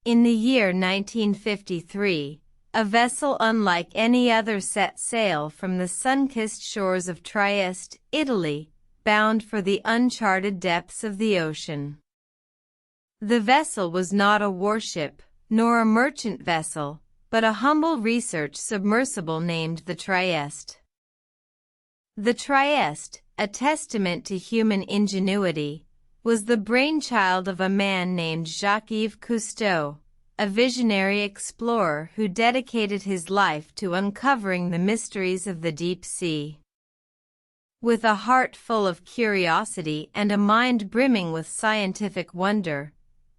In the year 1953, a vessel unlike any other set sail from the sun-kissed shores of Trieste, Italy, bound for the uncharted depths of the ocean. The vessel was not a warship, nor a merchant vessel, but a humble research submersible named the Trieste. The Trieste, a testament to human ingenuity, was the brainchild of a man named Jacques-Yves Cousteau, a visionary explorer who dedicated his life to uncovering the mysteries of the deep sea. With a heart full of curiosity and a mind brimming with scientific wonder,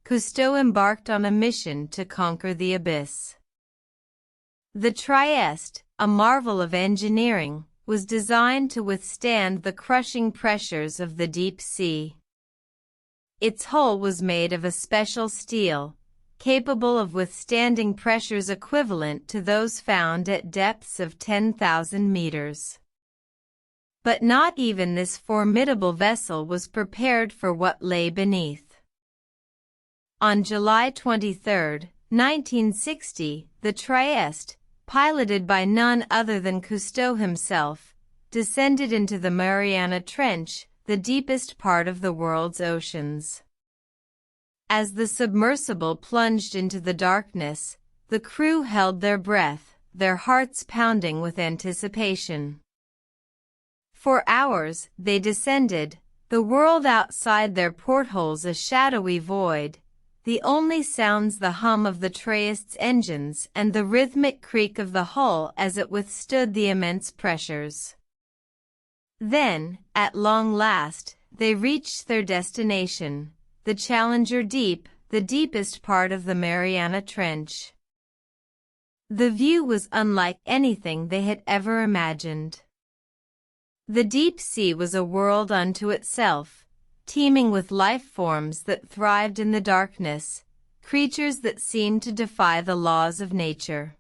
Cousteau embarked on a mission to conquer the abyss. The Trieste, a marvel of engineering, was designed to withstand the crushing pressures of the deep sea. Its hull was made of a special steel, capable of withstanding pressures equivalent to those found at depths of 10,000 meters. But not even this formidable vessel was prepared for what lay beneath. On July 23, 1960, the Trieste, piloted by none other than Cousteau himself, descended into the Mariana Trench, the deepest part of the world's oceans. As the submersible plunged into the darkness, the crew held their breath, their hearts pounding with anticipation. For hours they descended, the world outside their portholes a shadowy void, the only sounds the hum of the Trieste's engines and the rhythmic creak of the hull as it withstood the immense pressures. Then, at long last, they reached their destination, the Challenger Deep, the deepest part of the Mariana Trench. The view was unlike anything they had ever imagined. The deep sea was a world unto itself, teeming with life forms that thrived in the darkness, creatures that seemed to defy the laws of nature.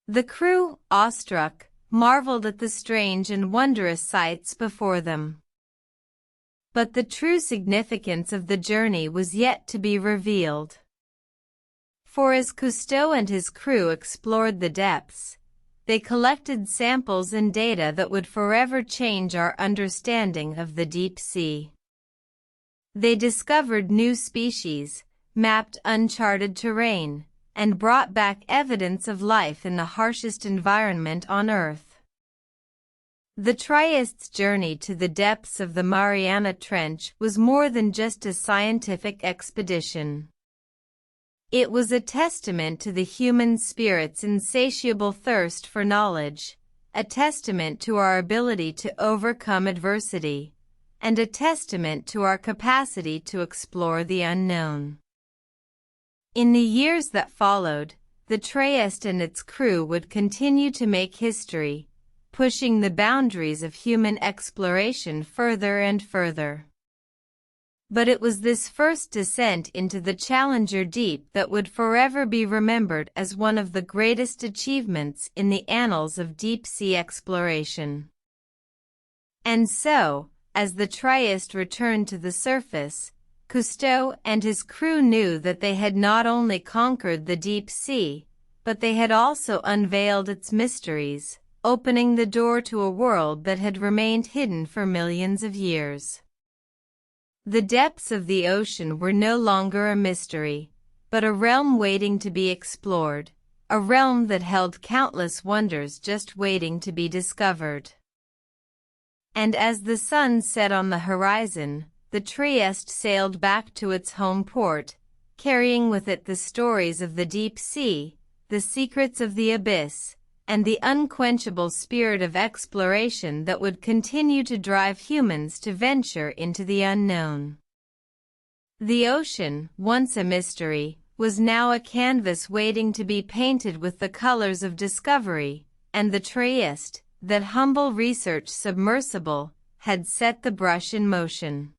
The crew, awestruck, marveled at the strange and wondrous sights before them. But the true significance of the journey was yet to be revealed. For as Cousteau and his crew explored the depths, they collected samples and data that would forever change our understanding of the deep sea. They discovered new species, mapped uncharted terrain, and brought back evidence of life in the harshest environment on Earth. The Trieste's journey to the depths of the Mariana Trench was more than just a scientific expedition. It was a testament to the human spirit's insatiable thirst for knowledge, a testament to our ability to overcome adversity, and a testament to our capacity to explore the unknown. In the years that followed, the Trieste and its crew would continue to make history, pushing the boundaries of human exploration further and further. But it was this first descent into the Challenger Deep that would forever be remembered as one of the greatest achievements in the annals of deep-sea exploration. And so, as the Trieste returned to the surface, Cousteau and his crew knew that they had not only conquered the deep sea, but they had also unveiled its mysteries, opening the door to a world that had remained hidden for millions of years. The depths of the ocean were no longer a mystery, but a realm waiting to be explored, a realm that held countless wonders just waiting to be discovered. And as the sun set on the horizon, the Trieste sailed back to its home port, carrying with it the stories of the deep sea, the secrets of the abyss, and the unquenchable spirit of exploration that would continue to drive humans to venture into the unknown. The ocean, once a mystery, was now a canvas waiting to be painted with the colors of discovery, and the Trieste, that humble research submersible, had set the brush in motion.